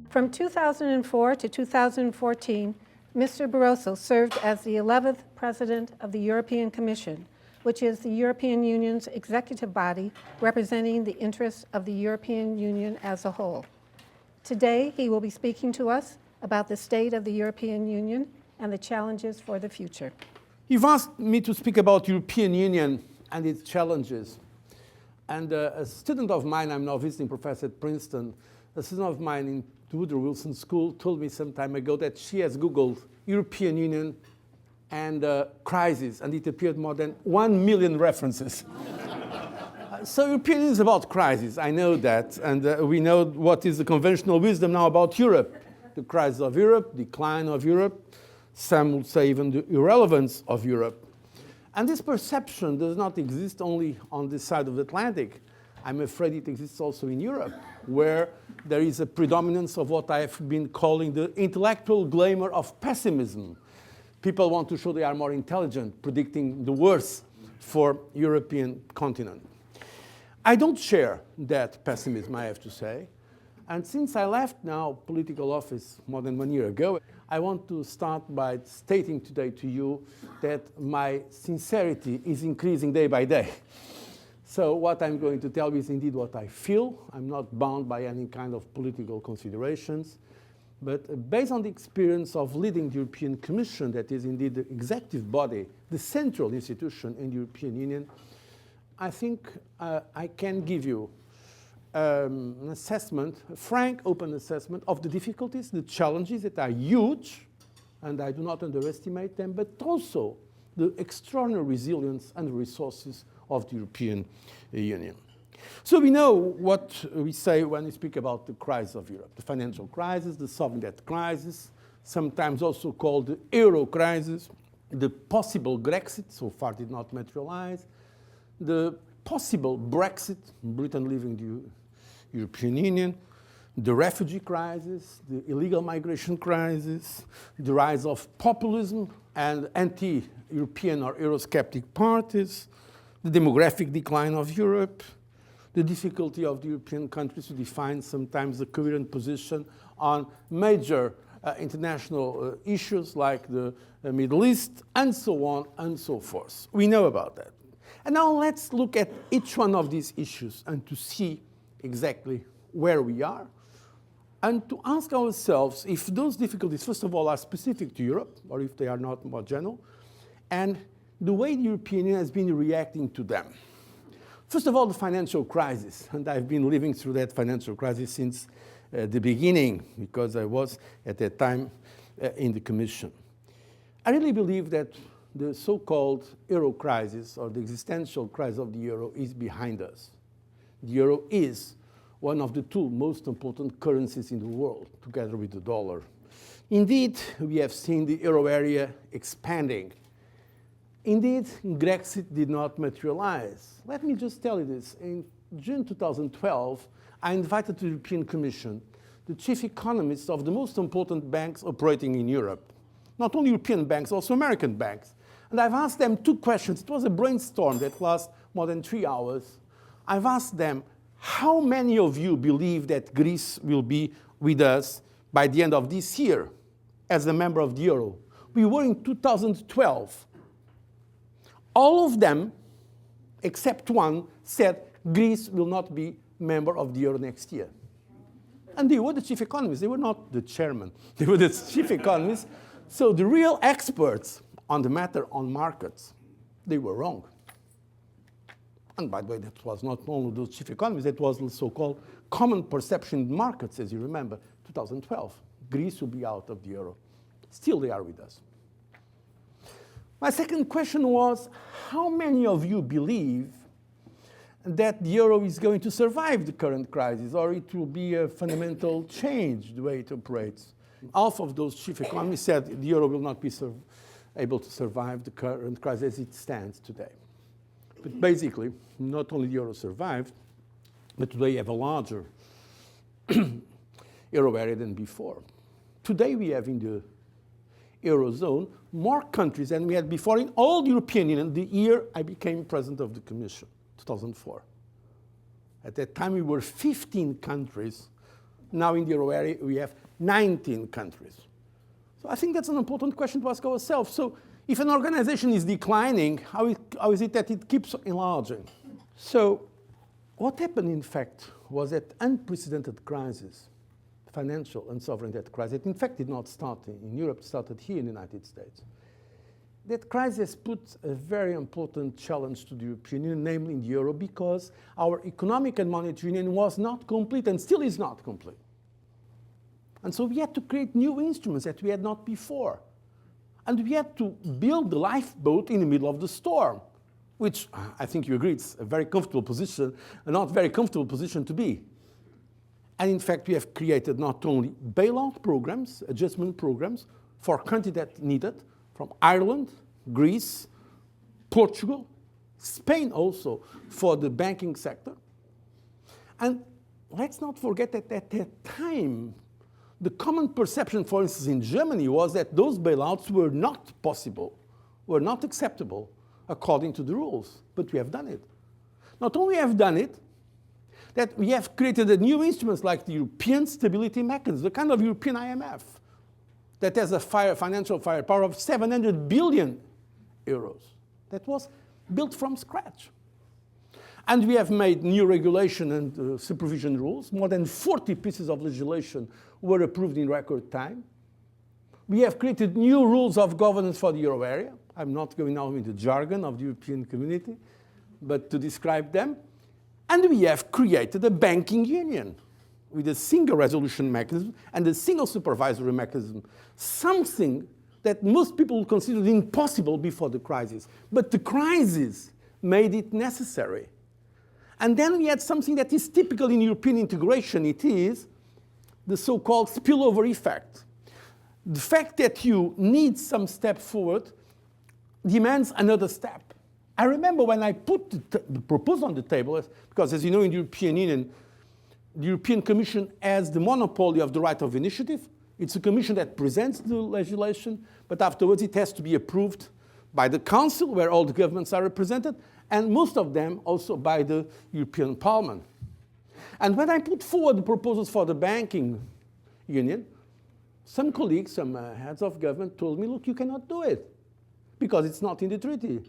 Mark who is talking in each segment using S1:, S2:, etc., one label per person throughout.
S1: From 2004 to 2014, Mr. Barroso served as the 11th President of the European Commission, which is the European Union's executive body representing the interests of the European Union as a whole. Today, he will be speaking to us about the state of the European Union and the challenges for the future.
S2: You've asked me to speak about European Union and its challenges. And a student of mine, I'm now visiting professor at Princeton, a student of mine in the Woodrow Wilson School told me some time ago that she has Googled European Union and crisis, and it appeared more than 1 million references. So European Union is about crisis, I know that, and we know what is the conventional wisdom now about Europe. The crisis of Europe, decline of Europe, some would say even the irrelevance of Europe. And this perception does not exist only on this side of the Atlantic. I'm afraid it exists also in Europe, where there is a predominance of what I have been calling the intellectual glamour of pessimism. People want to show they are more intelligent, predicting the worst for European continent. I don't share that pessimism, I have to say. And since I left now political office more than 1 year ago, I want to start by stating today to you that my sincerity is increasing day by day. So what I'm going to tell you is indeed what I feel. I'm not bound by any kind of political considerations. But based on the experience of leading the European Commission, that is indeed the executive body, the central institution in the European Union, I think I can give you an assessment, a frank, open assessment of the difficulties, the challenges that are huge, and I do not underestimate them, but also the extraordinary resilience and resources of the European Union. So we know what we say when we speak about the crisis of Europe, the financial crisis, the sovereign debt crisis, sometimes also called the euro crisis, the possible Brexit, so far did not materialize, the possible Brexit, Britain leaving the European Union, the refugee crisis, the illegal migration crisis, the rise of populism and anti-European or Eurosceptic parties, the demographic decline of Europe, the difficulty of the European countries to define sometimes a coherent position on major international issues like the Middle East, and so on and so forth. We know about that. And now let's look at each one of these issues and to see exactly where we are and to ask ourselves if those difficulties, first of all, are specific to Europe or if they are not more general, and the way the European Union has been reacting to them. First of all, the financial crisis, and I've been living through that financial crisis since the beginning because I was at that time in the Commission. I really believe that the so-called euro crisis or the existential crisis of the euro is behind us. The euro is one of the two most important currencies in the world, together with the dollar. Indeed, we have seen the euro area expanding. Indeed, Brexit did not materialize. Let me just tell you this. In June 2012, I invited to the European Commission the chief economists of the most important banks operating in Europe. Not only European banks, also American banks. And I've asked them two questions. It was a brainstorm that lasted more than 3 hours. I've asked them, how many of you believe that Greece will be with us by the end of this year as a member of the euro? We were in 2012. All of them, except one, said Greece will not be member of the euro next year. And they were the chief economists. They were not the chairman. They were the chief economists. So the real experts on the matter on markets, they were wrong. And by the way, that was not only those chief economists, that was the so-called common perception in markets, as you remember, 2012. Greece will be out of the euro. Still they are with us. My second question was, how many of you believe that the euro is going to survive the current crisis, or it will be a fundamental change the way it operates? Half of those chief economists said the euro will not be able to survive the current crisis as it stands today. But basically, not only the euro survived, but today you have a larger euro area than before. Today we have in the Eurozone more countries than we had before in all the European Union the year I became president of the Commission, 2004. At that time we were 15 countries Now in the euro area, we have 19 countries. So I think that's an important question to ask ourselves. So if an organization is declining, how is it that it keeps enlarging? So what happened, in fact, was that unprecedented crisis, financial and sovereign debt crisis, in fact did not start in Europe, it started here in the United States. That crisis put a very important challenge to the European Union, namely in the euro, because our economic and monetary union was not complete and still is not complete. And so we had to create new instruments that we had not before. And we had to build the lifeboat in the middle of the storm, which I think you agree it's a very comfortable position, a not very comfortable position to be. And in fact, we have created not only bailout programs, adjustment programs for countries that need it, from Ireland, Greece, Portugal, Spain also for the banking sector. And let's not forget that at that time, the common perception, for instance, in Germany was that those bailouts were not possible, were not acceptable according to the rules, but we have done it. Not only have done it, that we have created a new instruments like the European Stability Mechanism, the kind of European IMF, that has a financial firepower of 700 billion euros. That was built from scratch. And we have made new regulation and supervision rules. More than 40 pieces of legislation were approved in record time. We have created new rules of governance for the euro area. I'm not going now into jargon of the European community, but to describe them. And we have created a banking union with a single resolution mechanism and a single supervisory mechanism, something that most people considered impossible before the crisis. But the crisis made it necessary. And then we had something that is typical in European integration. It is the so-called spillover effect. The fact that you need some step forward demands another step. I remember when I put the proposal on the table, because as you know in the European Union, the European Commission has the monopoly of the right of initiative. It's a commission that presents the legislation, but afterwards it has to be approved by the Council, where all the governments are represented, and most of them also by the European Parliament. And when I put forward the proposals for the banking union, some colleagues, some heads of government told me, look, you cannot do it because it's not in the treaty.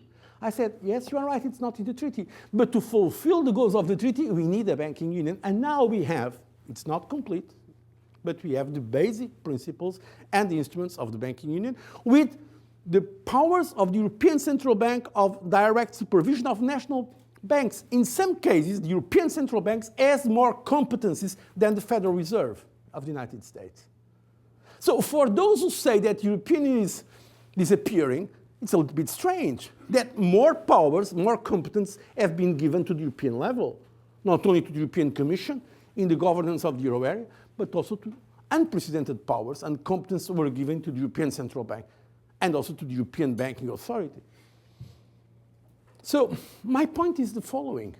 S2: I said, yes, you are right, it's not in the treaty. But to fulfill the goals of the treaty, we need a banking union. And now we have, it's not complete, but we have the basic principles and the instruments of the banking union with the powers of the European Central Bank of direct supervision of national banks. In some cases, the European Central Bank has more competencies than the Federal Reserve of the United States. So for those who say that European Union is disappearing, it's a little bit strange that more powers, more competence have been given to the European level, not only to the European Commission in the governance of the euro area, but also to unprecedented powers and competence were given to the European Central Bank and also to the European Banking Authority. So my point is the following.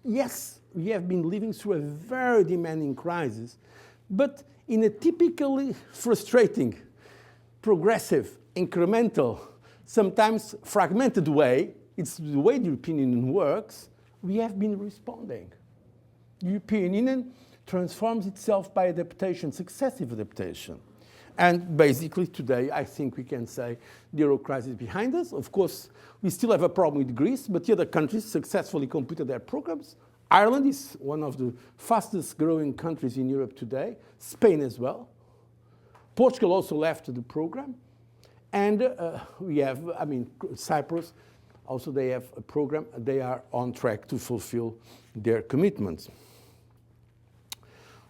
S2: Yes, we have been living through a very demanding crisis, but in a typically frustrating, progressive, incremental, sometimes fragmented way, it's the way the European Union works, we have been responding. The European Union transforms itself by adaptation, successive adaptation. And basically today, I think we can say the euro crisis is behind us. Of course, we still have a problem with Greece, but the other countries successfully completed their programs. Ireland is one of the fastest growing countries in Europe today, Spain as well. Portugal also left the program. And we have, Cyprus, also they have a program. They are on track to fulfill their commitments.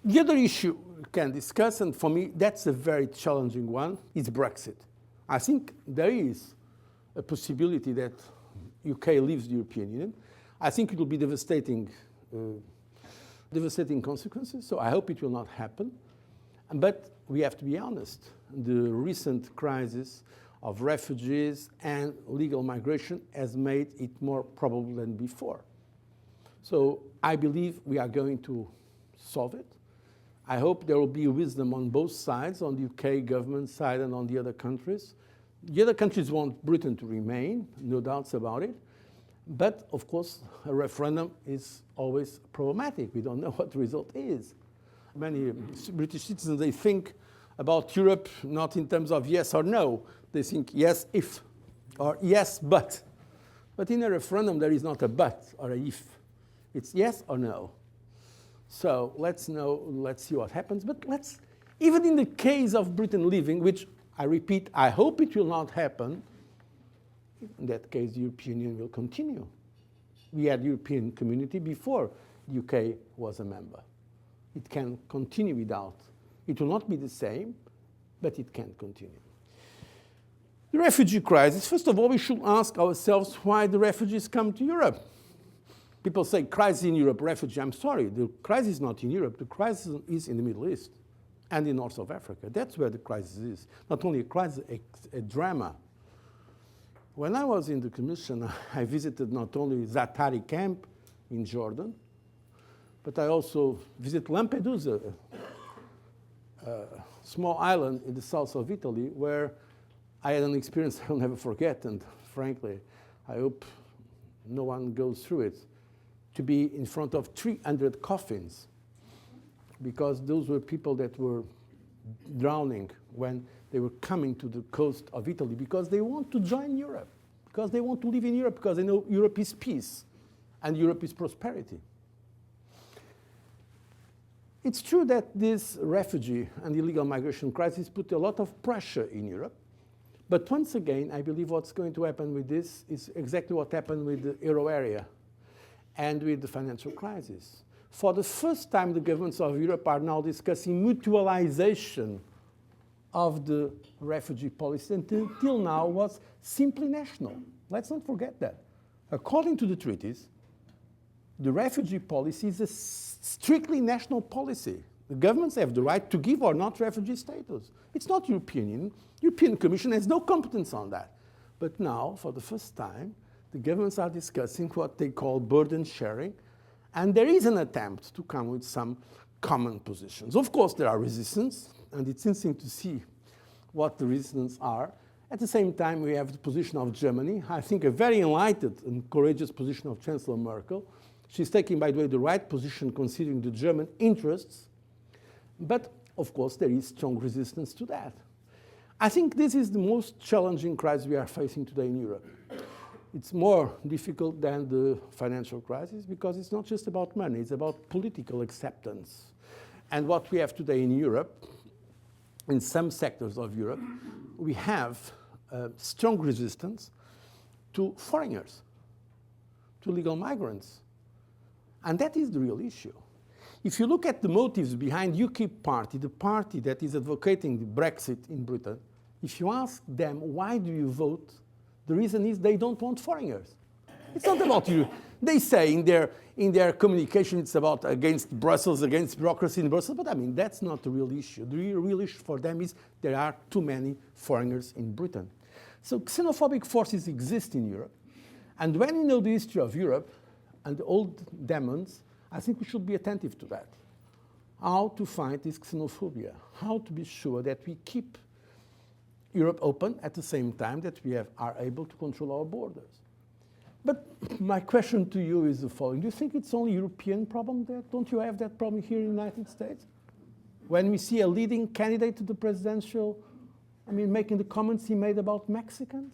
S2: The other issue we can discuss, and for me that's a very challenging one, is Brexit. I think there is a possibility that UK leaves the European Union. I think it will be devastating consequences, so I hope it will not happen. But we have to be honest. The recent crisis of refugees and legal migration has made it more probable than before. So I believe we are going to solve it. I hope there will be wisdom on both sides, on the UK government side and on the other countries. The other countries want Britain to remain, no doubts about it. But of course, a referendum is always problematic. We don't know what the result is. Many British citizens, they think about Europe not in terms of yes or no. They think yes if or yes but. But in a referendum, there is not a but or a if. It's yes or no. So let's see what happens. But even in the case of Britain leaving, which I repeat, I hope it will not happen, in that case, the European Union will continue. We had European community before the UK was a member. It can continue without. It will not be the same, but it can continue. The refugee crisis, first of all, we should ask ourselves why the refugees come to Europe. People say crisis in Europe, refugee. I'm sorry, the crisis is not in Europe. The crisis is in the Middle East and in North of Africa. That's where the crisis is. Not only a crisis, a drama. When I was in the Commission, I visited not only Zaatari camp in Jordan, but I also visited Lampedusa, a small island in the south of Italy, where I had an experience I'll never forget, and frankly, I hope no one goes through it, to be in front of 300 coffins, because those were people that were drowning when they were coming to the coast of Italy, because they want to join Europe, because they want to live in Europe, because they know Europe is peace and Europe is prosperity. It's true that this refugee and illegal migration crisis put a lot of pressure in Europe. But once again, I believe what's going to happen with this is exactly what happened with the euro area and with the financial crisis. For the first time, the governments of Europe are now discussing mutualization of the refugee policy. Until now was simply national. Let's not forget that. According to the treaties, the refugee policy is a strictly national policy. The governments have the right to give or not refugee status. It's not European Union. European Commission has no competence on that. But now, for the first time, the governments are discussing what they call burden sharing, and there is an attempt to come with some common positions. Of course, there are resistance, and it's interesting to see what the resistance are. At the same time, we have the position of Germany. I think a very enlightened and courageous position of Chancellor Merkel. She's taking, by the way, the right position considering the German interests. But, of course, there is strong resistance to that. I think this is the most challenging crisis we are facing today in Europe. It's more difficult than the financial crisis because it's not just about money, it's about political acceptance. And what we have today in Europe, in some sectors of Europe, we have strong resistance to foreigners, to legal migrants. And that is the real issue. If you look at the motives behind UKIP party, the party that is advocating the Brexit in Britain, if you ask them, why do you vote? The reason is they don't want foreigners. It's not about you. They say in their communication it's about against Brussels, against bureaucracy in Brussels, but I mean, that's not the real issue. The real issue for them is there are too many foreigners in Britain. So xenophobic forces exist in Europe. And when we know the history of Europe and the old demons, I think we should be attentive to that. How to fight this xenophobia, how to be sure that we keep Europe open at the same time that we are able to control our borders. But my question to you is the following. Do you think it's only a European problem there? Don't you have that problem here in the United States? When we see a leading candidate to the presidential, making the comments he made about Mexicans?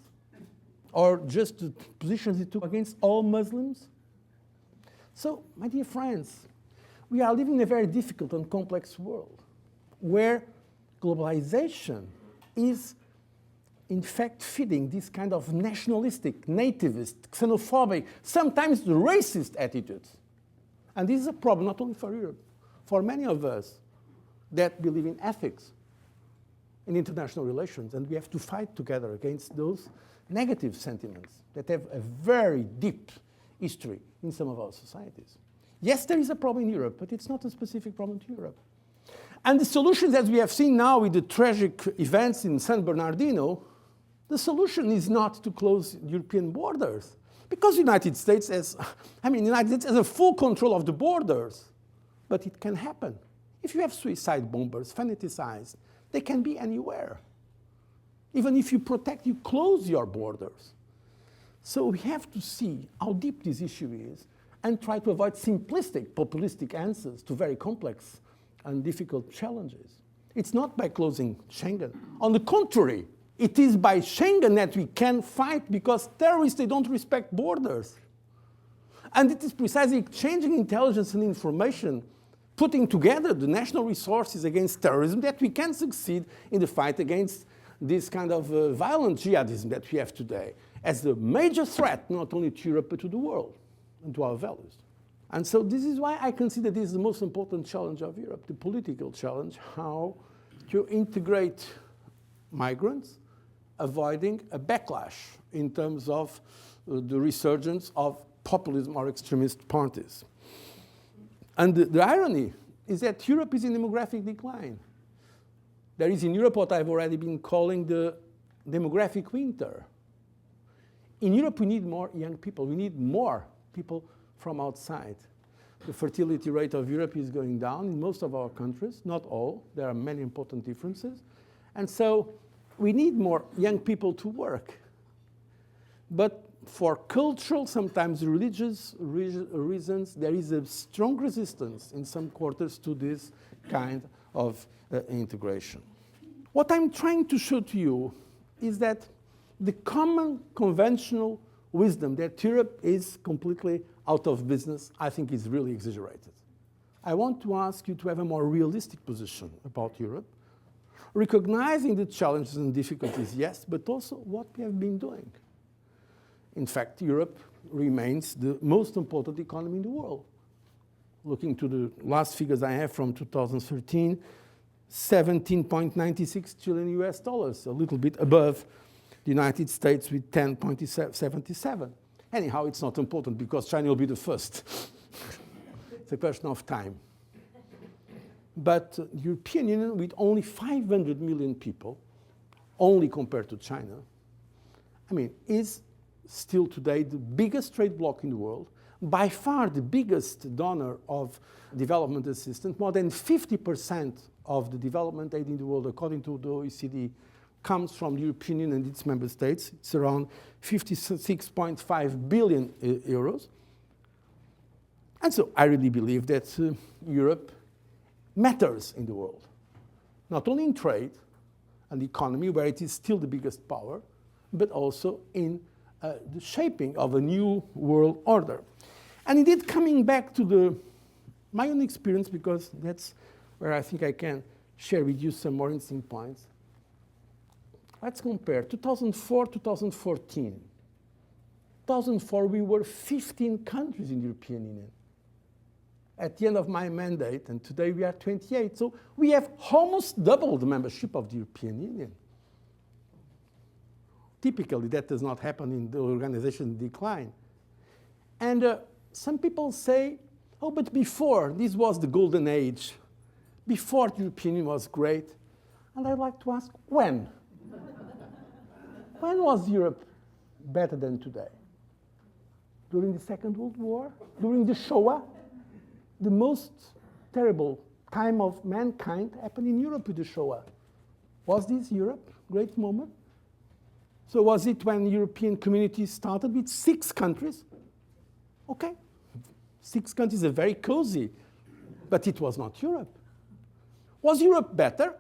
S2: Or just the positions he took against all Muslims? So, my dear friends, we are living in a very difficult and complex world where globalization is in fact feeding this kind of nationalistic, nativist, xenophobic, sometimes racist attitudes. And this is a problem not only for Europe, for many of us that believe in ethics, in international relations, and we have to fight together against those negative sentiments that have a very deep history in some of our societies. Yes, there is a problem in Europe, but it's not a specific problem to Europe. And the solutions, as we have seen now with the tragic events in San Bernardino, the solution is not to close European borders. Because the United States has a full control of the borders. But it can happen. If you have suicide bombers, fanaticize, they can be anywhere. Even if you close your borders. So we have to see how deep this issue is and try to avoid simplistic, populistic answers to very complex and difficult challenges. It's not by closing Schengen. On the contrary, it is by Schengen that we can fight, because terrorists, they don't respect borders. And it is precisely exchanging intelligence and information, putting together the national resources against terrorism, that we can succeed in the fight against this kind of violent jihadism that we have today, as the major threat, not only to Europe, but to the world and to our values. And so this is why I consider this the most important challenge of Europe, the political challenge, how to integrate migrants, avoiding a backlash in terms of the resurgence of populism or extremist parties. And the irony is that Europe is in demographic decline. There is in Europe what I've already been calling the demographic winter. In Europe, we need more young people. We need more people from outside. The fertility rate of Europe is going down in most of our countries, not all. There are many important differences. And so we need more young people to work. But for cultural, sometimes religious reasons, there is a strong resistance in some quarters to this kind of integration. What I'm trying to show to you is that the common conventional wisdom that Europe is completely out of business, I think, is really exaggerated. I want to ask you to have a more realistic position about Europe, recognizing the challenges and difficulties, yes, but also what we have been doing. In fact, Europe remains the most important economy in the world. Looking to the last figures I have from 2013, 17.96 trillion US dollars, a little bit above the United States with 10.77. Anyhow, it's not important because China will be the first. It's a question of time. But the European Union, with only 500 million people, only compared to China, I mean, is still today the biggest trade bloc in the world, by far the biggest donor of development assistance. More than 50% of the development aid in the world, according to the OECD, comes from the European Union and its member states. It's around 56.5 billion euros. And so I really believe that Europe matters in the world, not only in trade and economy, where it is still the biggest power, but also in the shaping of a new world order. And indeed, coming back to my own experience, because that's where I think I can share with you some more interesting points. Let's compare 2004, 2014. 2004, we were 15 countries in the European Union. At the end of my mandate, and today we are 28. So we have almost doubled the membership of the European Union. Typically, that does not happen in the organization in decline. And some people say, oh, but before, this was the golden age. Before, the European Union was great. And I'd like to ask, when? When was Europe better than today? During the Second World War? During the Shoah? The most terrible time of mankind happened in Europe with the Shoah. Was this Europe? Great moment? So was it when the European community started with 6 countries? Okay, 6 countries are very cozy, but it was not Europe. Was Europe better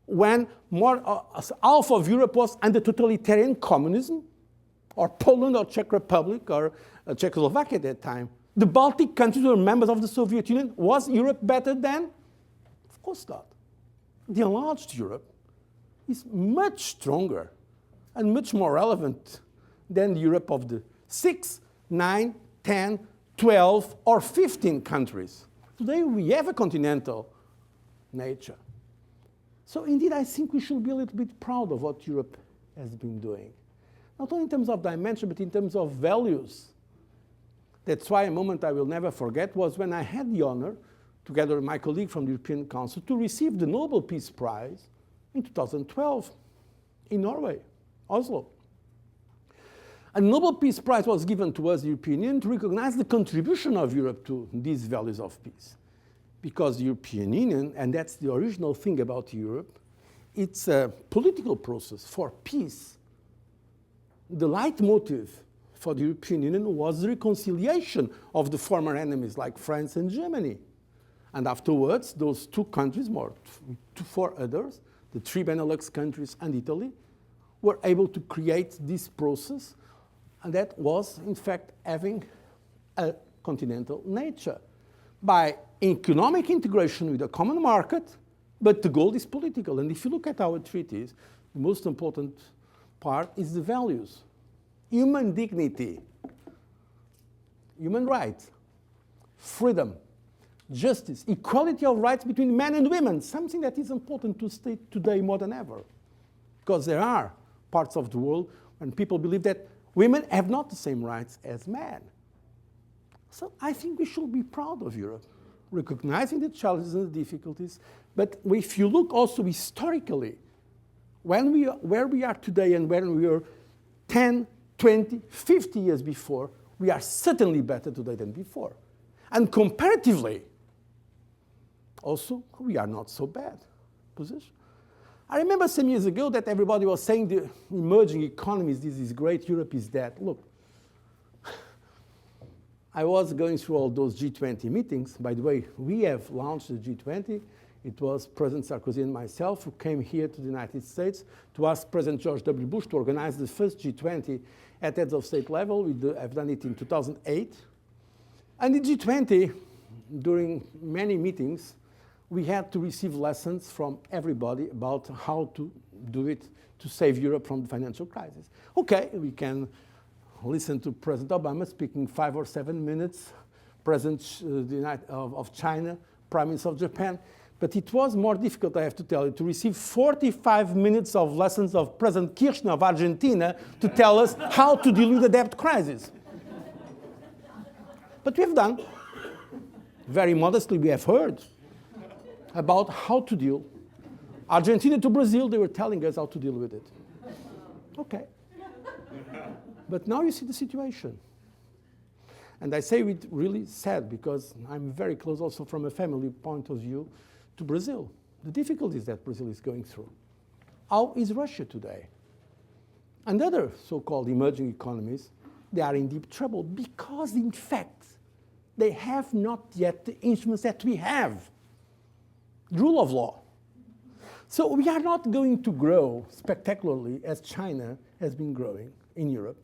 S2: when half of Europe was under totalitarian communism, or Poland or Czech Republic or Czechoslovakia at that time? The Baltic countries were members of the Soviet Union. Was Europe better then? Of course not. The enlarged Europe is much stronger and much more relevant than the Europe of the 6, 9, 10, 12, or 15 countries. Today we have a continental nature. So indeed, I think we should be a little bit proud of what Europe has been doing. Not only in terms of dimension, but in terms of values. That's why a moment I will never forget was when I had the honor, together with my colleague from the European Council, to receive the Nobel Peace Prize in 2012 in Norway, Oslo. A Nobel Peace Prize was given to us, the European Union, to recognize the contribution of Europe to these values of peace. Because the European Union, and that's the original thing about Europe, it's a political process for peace. The leitmotif for the European Union was the reconciliation of the former enemies like France and Germany. And afterwards, those two countries, four others, the three Benelux countries and Italy, were able to create this process, and that was, in fact, having a continental nature by economic integration with a common market, but the goal is political. And if you look at our treaties, the most important part is the values. Human dignity, human rights, freedom, justice, equality of rights between men and women, something that is important to state today more than ever. Because there are parts of the world when people believe that women have not the same rights as men. So I think we should be proud of Europe, recognizing the challenges and the difficulties. But if you look also historically, where we are today and where we were 10, 20, 50 years before, we are certainly better today than before. And comparatively, also, we are not so bad position. I remember some years ago that everybody was saying the emerging economies, this is great, Europe is dead. Look, I was going through all those G20 meetings. By the way, we have launched the G20. It was President Sarkozy and myself who came here to the United States to ask President George W. Bush to organize the first G20 at heads of state level. I've done it in 2008. And in G20, during many meetings, we had to receive lessons from everybody about how to do it to save Europe from the financial crisis. Okay, we can listen to President Obama speaking 5 or 7 minutes, President of China, Prime Minister of Japan. But it was more difficult, I have to tell you, to receive 45 minutes of lessons of President Kirchner of Argentina to tell us how to deal with the debt crisis. But we have done. Very modestly, we have heard about how to deal. Argentina to Brazil, they were telling us how to deal with it. Okay. But now you see the situation. And I say it really sad because I'm very close also from a family point of view to Brazil. The difficulties that Brazil is going through. How is Russia today? And other so-called emerging economies, they are in deep trouble because, in fact, they have not yet the instruments that we have. Rule of law. So we are not going to grow spectacularly as China has been growing in Europe.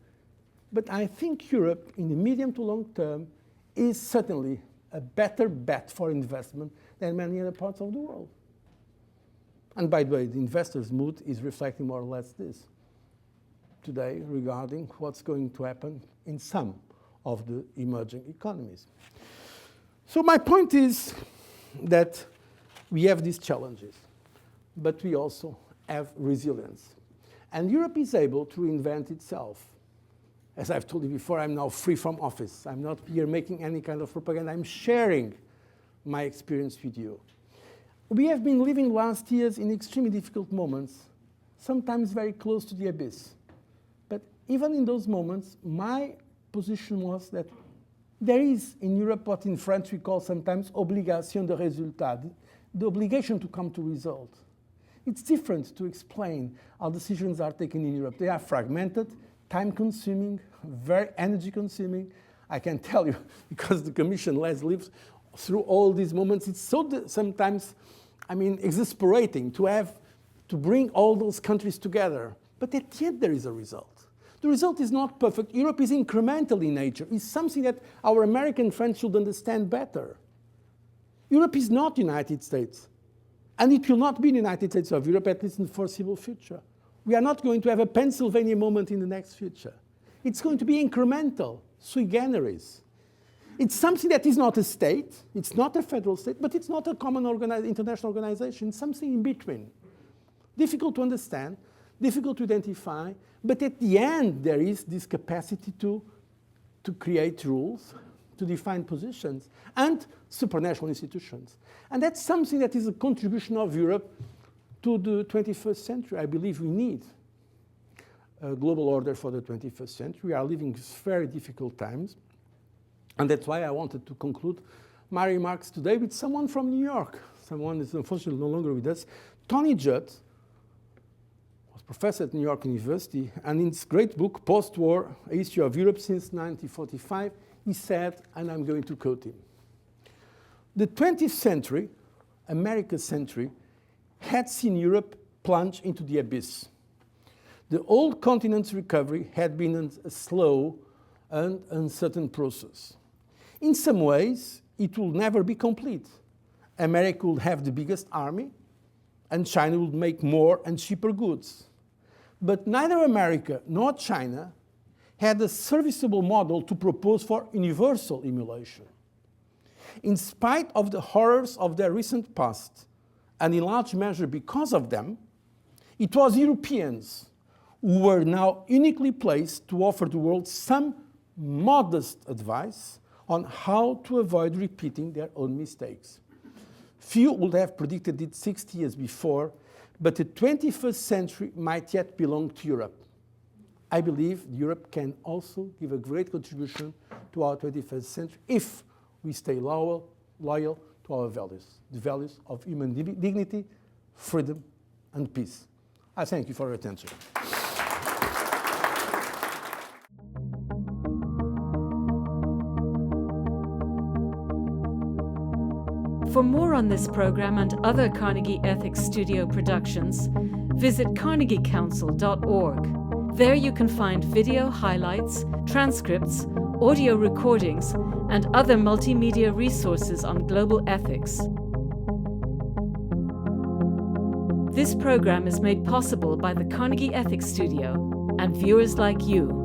S2: But I think Europe, in the medium to long term, is certainly a better bet for investment than many other parts of the world. And by the way, the investors' mood is reflecting more or less this today regarding what's going to happen in some of the emerging economies. So my point is that we have these challenges, but we also have resilience. And Europe is able to reinvent itself. As I've told you before, I'm now free from office. I'm not here making any kind of propaganda. I'm sharing my experience with you. We have been living last years in extremely difficult moments, sometimes very close to the abyss. But even in those moments, my position was that there is in Europe what in French we call sometimes obligation de résultat, the obligation to come to result. It's different to explain how decisions are taken in Europe. They are fragmented, time-consuming, very energy-consuming. I can tell you, because the Commission has lived through all these moments, it's so sometimes, exasperating to bring all those countries together. But at the end, there is a result. The result is not perfect. Europe is incremental in nature. It's something that our American friends should understand better. Europe is not the United States. And it will not be the United States of Europe, at least in the foreseeable future. We are not going to have a Pennsylvania moment in the next future. It's going to be incremental, sui generis. It's something that is not a state, it's not a federal state, but it's not a common international organization, it's something in between. Difficult to understand, difficult to identify, but at the end there is this capacity to create rules, to define positions, and supranational institutions. And that's something that is a contribution of Europe to the 21st century. I believe we need a global order for the 21st century. We are living very difficult times. And that's why I wanted to conclude my remarks today with someone from New York. Someone is unfortunately no longer with us. Tony Judd was professor at New York University, and in his great book, Post-War, A History of Europe Since 1945, he said, and I'm going to quote him, The 20th century, America's century, had seen Europe plunge into the abyss. The old continent's recovery had been a slow and uncertain process. In some ways, it will never be complete. America will have the biggest army, and China will make more and cheaper goods. But neither America nor China had a serviceable model to propose for universal emulation. In spite of the horrors of their recent past, and in large measure because of them, it was Europeans who were now uniquely placed to offer the world some modest advice on how to avoid repeating their own mistakes. Few would have predicted it 60 years before, but the 21st century might yet belong to Europe. I believe Europe can also give a great contribution to our 21st century if we stay loyal to our values, the values of human dignity, freedom, and peace. I thank you for your attention.
S3: For more on this program and other Carnegie Ethics Studio productions, visit carnegiecouncil.org. There you can find video highlights, transcripts, audio recordings, and other multimedia resources on global ethics. This program is made possible by the Carnegie Ethics Studio and viewers like you.